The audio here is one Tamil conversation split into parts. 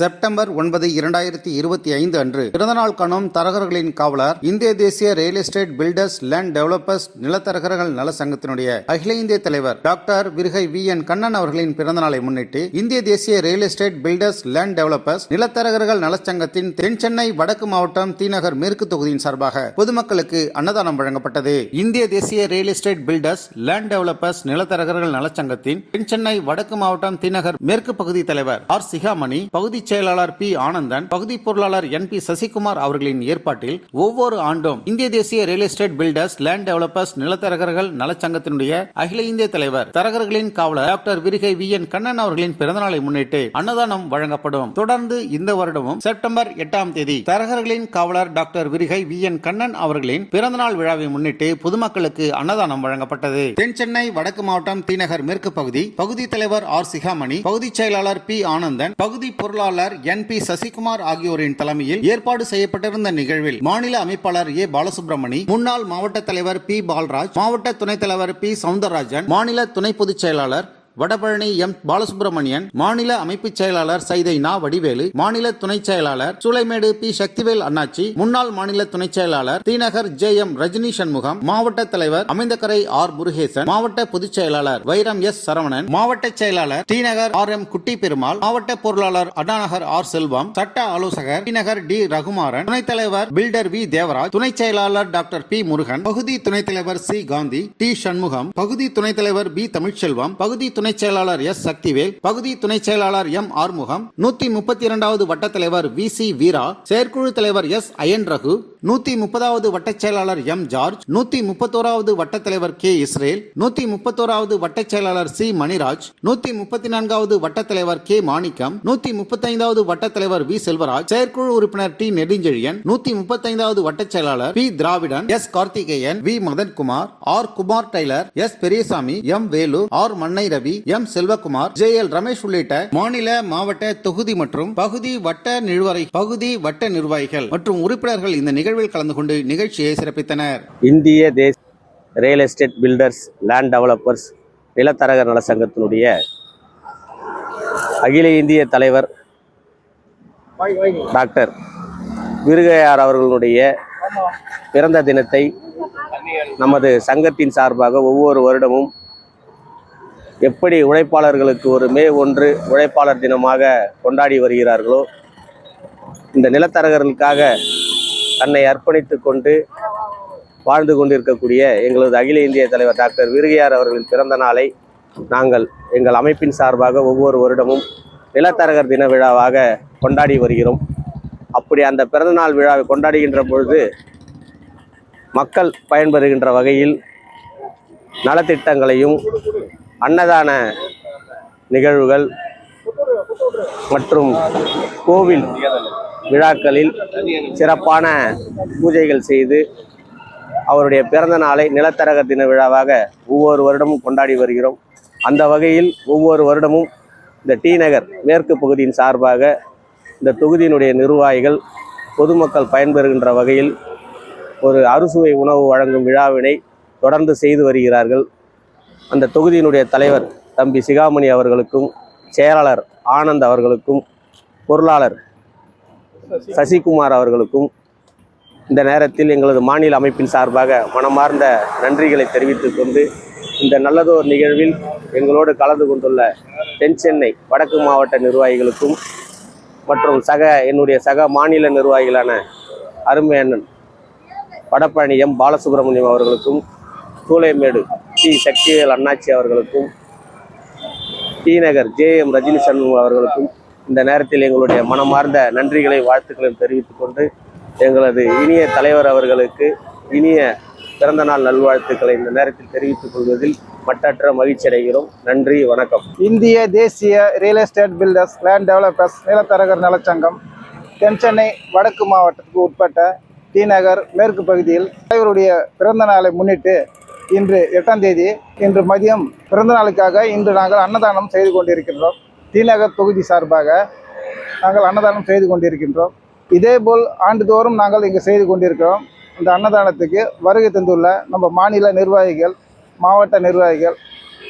செப்டம்பர் 9, 2025 அன்று பிறந்தநாள் காணும் தரகர்களின் காவலர் இந்திய தேசிய real estate builders land developers நிலத்தரகர்கள் நல சங்கத்தினுடைய அகில இந்திய தலைவர் டாக்டர் விருகை VN கண்ணன் அவர்களின் பிறந்தநாளை முன்னிட்டு இந்திய தேசிய real estate builders land developers நிலத்தரகர்கள் நலச்சங்கத்தின் தென் சென்னை வடக்கு மாவட்டம் தீநகர் மேற்கு தொகுதியின் சார்பாக பொதுமக்களுக்கு அன்னதானம் வழங்கப்பட்டது. இந்திய தேசிய real estate builders land developers நிலத்தரகர்கள் நலச்சங்கத்தின் தென் சென்னை வடக்கு மாவட்டம் தீநகர் மேற்கு பகுதி தலைவர் R. சிகாமணி, பகுதி செயலாளர் P. ஆனந்தன், பகுதி பொருளாளர் NP. சசிகுமார் அவர்களின் ஏற்பாட்டில் ஒவ்வொரு ஆண்டும் இந்திய தேசிய real estate builders land developers நிலத்தரகர்கள் நலச்சங்கத்தினுடைய அகில இந்திய தலைவர் தரகர்களின் காவலர் டாக்டர் விருகை VN கண்ணன் அவர்களின் பிறந்தநாளை முன்னிட்டு அன்னதானம் வழங்கப்படும். தொடர்ந்து இந்த வருடமும் செப்டம்பர் 8ஆம் தேதி தரகர்களின் காவலர் டாக்டர் விருகை VN கண்ணன் அவர்களின் பிறந்தநாள் விழாவை முன்னிட்டு பொதுமக்களுக்கு அன்னதானம் வழங்கப்பட்டது. தென் சென்னை வடக்கு மாவட்டம் தீநகர் மேற்கு பகுதி பகுதி தலைவர் R. சிகாமணி, பகுதி செயலாளர் P. ஆனந்தன், பகுதி பொருளாளர் NP. சசிகுமார் ஆகியோரின் தலைமையில் ஏற்பாடு செய்யப்பட்டிருந்த நிகழ்வில் மாநில அமைப்பாளர் A. பாலசுப்ரமணி, முன்னாள் மாவட்ட தலைவர் P. பால்ராஜ், மாவட்ட துணைத் தலைவர் P. சவுந்தரராஜன், மாநில துணை பொதுச் செயலாளர் வடபழனி M. பாலசுப்ரமணியன், மாநில அமைப்பு செயலாளர் சைதை நா. வடிவேலு, மாநில துணை செயலாளர் சூளைமேடு P. சக்திவேல் அண்ணாச்சி, முன்னாள் மாநில துணை செயலாளர் தீநகர் JM. ரஜினி சண்முகம், மாவட்ட தலைவர் அமைந்தகரை R. முருகேசன், மாவட்ட பொதுச் செயலாளர் வைரம் S. சரவணன், மாவட்ட செயலாளர் தீநகர் RM. குட்டி பெருமாள், மாவட்ட பொருளாளர் அண்ணாநகர் R. செல்வம், சட்ட ஆலோசகர் தீநகர் D. ரகுமாரன், துணைத் தலைவர் பில்டர் V. தேவராஜ், துணை செயலாளர் டாக்டர் P. முருகன், பகுதி துணைத் தலைவர் C. காந்தி, T. சண்முகம், பகுதி துணைத் தலைவர் B. தமிழ்ச்செல்வம், பகுதி துணை செயலாளர் S. சக்திவேல், பகுதி துணை செயலாளர் M. ஆறுமுகம், 132வது வட்ட தலைவர் VC. வீரா, செயற்குழு தலைவர் S. அயன் ரகு, 130வது வட்ட செயலாளர் M. ஜார்ஜ், 131வது வட்ட தலைவர் K. இஸ்ரேல், 131வது வட்ட செயலாளர் C. மணிராஜ், 134வது வட்ட தலைவர் K. மாணிக்கம், 135வது வட்ட தலைவர் V. செல்வராஜ், செயற்குழு உறுப்பினர் T. நெடுஞ்செழியன், 135வது வட்ட செயலாளர் P. Dravidan, S. Karthikeyan, V. Madhankumar, R. Kumar tailor, S. Periyasamy, M. Velu, R. Mannai Ravi, M. Selvakumar, JL. Ramesh உள்ளிட்ட மாநில, மாவட்ட, தொகுதி மற்றும் பகுதி வட்ட நிர்வாகிகள் மற்றும் உறுப்பினர்கள் இந்த நிகழ்வில் கலந்து கொண்டு நிகழ்ச்சியை சிறப்பித்தனர். இந்திய தேசிய real estate builders land developers நிலத்தரகர் நல சங்கத்தினுடைய அகில இந்திய தலைவர் டாக்டர் விருகையார் அவர்களுடைய பிறந்த தினத்தை நமது சங்கத்தின் சார்பாக ஒவ்வொரு வருடமும் எப்படி உழைப்பாளர்களுக்கு ஒரு மே 1 உழைப்பாளர் தினமாக கொண்டாடி வருகிறார்களோ, இந்த நிலத்தரகர்களுக்காக தன்னை அர்ப்பணித்து கொண்டு வாழ்ந்து கொண்டிருக்கக்கூடிய எங்களது அகில இந்திய தலைவர் டாக்டர் விருகையார் அவர்களின் பிறந்த நாளை நாங்கள் எங்கள் அமைப்பின் சார்பாக ஒவ்வொரு வருடமும் நிலத்தரகர் தின விழாவாக கொண்டாடி வருகிறோம். அப்படி அந்த பிறந்தநாள் விழாவை கொண்டாடுகின்ற பொழுது மக்கள் பயன்பெறுகின்ற வகையில் நலத்திட்டங்களையும் அன்னதான நிகழ்வுகள் மற்றும் கோவில் விழாக்களில் சிறப்பான பூஜைகள் செய்து அவருடைய பிறந்த நாளை நிலத்தரகர் தின விழாவாக ஒவ்வொரு வருடமும் கொண்டாடி வருகிறோம். அந்த வகையில் ஒவ்வொரு வருடமும் இந்த T-நகர் மேற்கு பகுதியின் சார்பாக இந்த தொகுதியினுடைய நிர்வாகிகள் பொதுமக்கள் பயன்பெறுகின்ற வகையில் ஒரு அறுசுவை உணவு வழங்கும் விழாவினை தொடர்ந்து செய்து வருகிறார்கள். அந்த தொகுதியினுடைய தலைவர் தம்பி சிகாமணி அவர்களுக்கும், செயலாளர் ஆனந்த் அவர்களுக்கும், பொருளாளர் சசிகுமார் அவர்களுக்கும் இந்த நேரத்தில் எங்களது மாநில அமைப்பின் சார்பாக மனமார்ந்த நன்றிகளை தெரிவித்துக் கொண்டு, இந்த நல்லதோர் நிகழ்வில் எங்களோடு கலந்து கொண்டுள்ள தென் சென்னை வடக்கு மாவட்ட நிர்வாகிகளுக்கும் மற்றும் என்னுடைய சக மாநில நிர்வாகிகளான அருமை அண்ணன் வடபழனி M. பாலசுப்ரமணியம் அவர்களுக்கும், சூளைமேடு P. சக்திவேல் அண்ணாச்சி அவர்களுக்கும், தீநகர் JM. ரஜினி சண்முகம் அவர்களுக்கும் இந்த நேரத்தில் எங்களுடைய மனமார்ந்த நன்றிகளை வாழ்த்துக்களையும் தெரிவித்துக் கொண்டு, எங்களது இனிய தலைவர் அவர்களுக்கு இனிய பிறந்தநாள் நல்வாழ்த்துக்களை இந்த நேரத்தில் தெரிவித்துக் கொள்வதில் மட்டற்ற மகிழ்ச்சி அடைகிறோம். நன்றி, வணக்கம். இந்திய தேசிய real estate builders land developers நிலத்தரகர் நலச்சங்கம் தென் சென்னை வடக்கு மாவட்டத்துக்கு உட்பட்ட தீநகர் மேற்கு பகுதியில் தலைவருடைய பிறந்த நாளை முன்னிட்டு இன்று 8ஆம் தேதி இன்று மதியம் பிறந்த நாளுக்காக இன்று நாங்கள் அன்னதானம் செய்து கொண்டிருக்கின்றோம். தீநகர் தொகுதி சார்பாக நாங்கள் அன்னதானம் செய்து கொண்டிருக்கின்றோம். இதேபோல் ஆண்டுதோறும் நாங்கள் இங்கு செய்து கொண்டிருக்கிறோம். இந்த அன்னதானத்துக்கு வருகை தந்துள்ள நம்ம மாநில நிர்வாகிகள், மாவட்ட நிர்வாகிகள்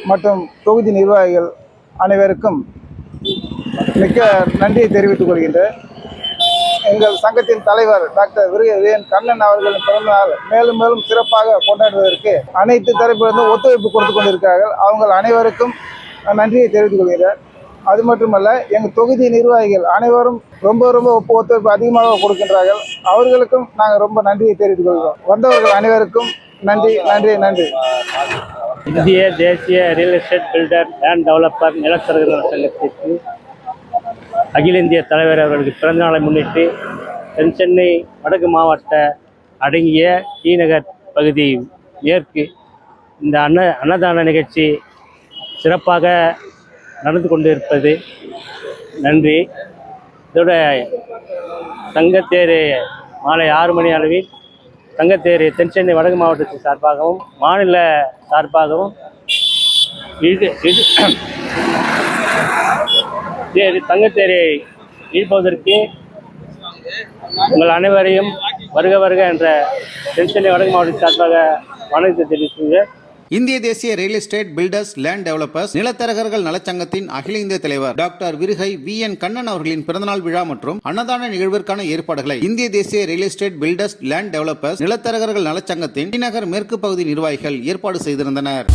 மற்றும் தொகுதி நிர்வாகிகள் அனைவருக்கும் மிக்க நன்றியை தெரிவித்துக் கொள்கின்றேன். எங்கள் சங்கத்தின் தலைவர் டாக்டர் விருகன் கண்ணன் அவர்களின் பிறந்தநாள் மேலும் மேலும் சிறப்பாக கொண்டாடுவதற்கு அனைத்து தரப்பிலிருந்தும் ஒத்துழைப்பு கொடுத்து கொண்டிருக்கிறார்கள். அவங்க அனைவருக்கும் நன்றியை தெரிவித்துக் கொள்கிறேன். அது மட்டுமல்ல, எங்கள் தொகுதி நிர்வாகிகள் அனைவரும் ரொம்ப ஒத்துழைப்பு அதிகமாக கொடுக்கின்றார்கள். அவர்களுக்கும் நாங்கள் ரொம்ப நன்றியை தெரிவித்துக் கொள்கிறோம். வந்தவர்கள் அனைவருக்கும் நன்றி நன்றி நன்றி. இந்திய தேசிய real estate builder land developer நிலத்தரகர்கள் சங்கத்திற்கு அகில இந்திய தலைவர் அவர்களுக்கு பிறந்தநாளை முன்னிட்டு தென்சென்னை வடக்கு மாவட்ட அடங்கிய டி நகர் பகுதி மேற்கு இந்த அன்னதான நிகழ்ச்சி சிறப்பாக நடந்து கொண்டிருப்பது நன்றி. இதோட தங்கத்தேர் மாலை 6 மணி அளவில் தங்கத்தேர் தென்சென்னை வடக்கு மாவட்டத்தின் சார்பாகவும் மாநில சார்பாகவும் தங்கத்தேரை இழுப்பதற்கு உங்கள் அனைவரையும் வருக என்ற தென்சென்னை வடக்கு மாவட்டத்தின் சார்பாக வணக்கத்தை தெரிவித்துள்ளேன். இந்திய தேசிய real estate builders land developers நிலத்தரகர்கள் நலச்சங்கத்தின் அகில இந்திய தலைவர் டாக்டர் விருகை VN கண்ணன் அவர்களின் பிறந்தநாள் விழா மற்றும் அன்னதான நிகழ்விற்கான ஏற்பாடுகளை இந்திய தேசிய real estate builders land developers நிலத்தரகர்கள் நலச்சங்கத்தின் டி நகர் மேற்கு பகுதி நிர்வாகிகள் ஏற்பாடு செய்திருந்தனர்.